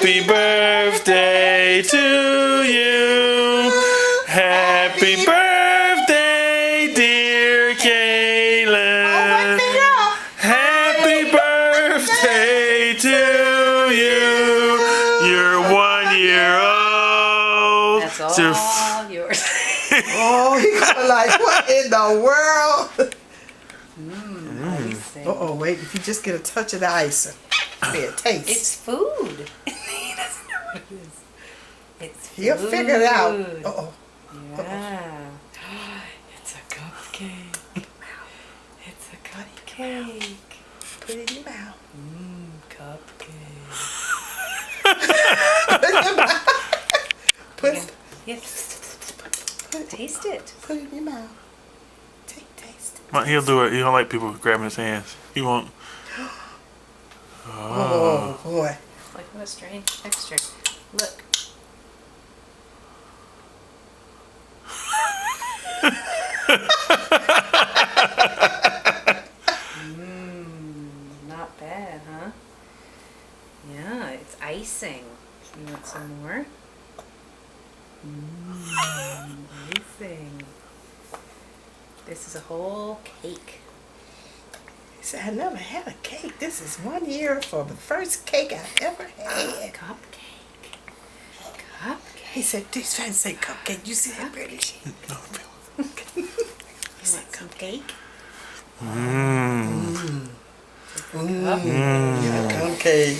Happy birthday to you. Happy birthday, dear Kaylin. Happy birthday to you. You're 1 year old. That's all yours. Oh, he gonna like, what in the world? Icing. Uh-oh, wait, if you just get a touch of the icing. There, taste. It's food. He doesn't know what it is. It's food. He'll figure it out. Uh-oh. Yeah. It's a cupcake. It's a cupcake. Put it in your mouth. Cupcake. Put it in your mouth. Put, Yes. Taste it. put it in your mouth. Taste it. He'll do it. He don't like people grabbing his hands. He won't. Oh, boy. Like, what a strange texture. Look. Not bad, huh? Yeah, it's icing. You want some more? Icing. This is a whole cake. He said, I never had a cake. This is 1 year for the first cake I ever had. Cupcake. Cupcake. He said, these fans say cupcake. You see that, British? You want some cake? Cupcake.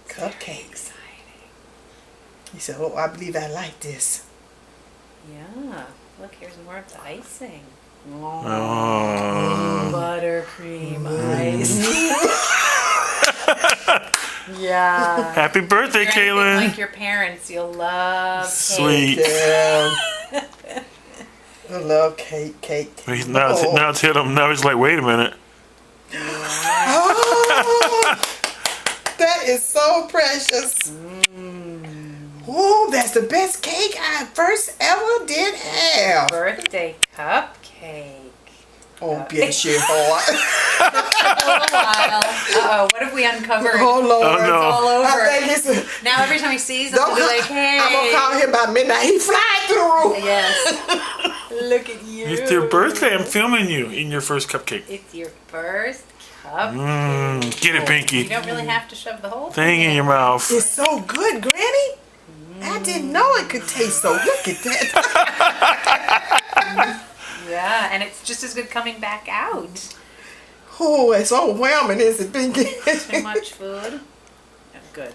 Cupcake. Exciting. He said, oh, I believe I like this. Yeah. Look, here's more of the icing. Oh. Buttercream ice. Yeah. Happy birthday, If you're anything Kaylin. like your parents, you'll love cake. Sweet. Yeah. I love cake. Now it's hit him. Now he's like, wait a minute. Oh, that is so precious. Oh, that's the best cake I first ever did have. Birthday cupcake. Oh, yes, you boy. A little while. Uh-oh, what if we uncover it? Oh, Lord. Oh, no. All over. I think it's Now every time he sees them, don't he'll be call, like, hey. I'm going to call him by midnight. He flying through the roof. Yes. Look at you. It's your birthday. I'm filming you in your first cupcake. It's your first cupcake. Get it, You Pinky. don't really have to shove the whole Thing in your mouth. It's so good, Granny. I didn't know it could taste so. Look at that. Yeah, and it's just as good coming back out. Oh, it's overwhelming, isn't it, Pinky? Too much food. Good.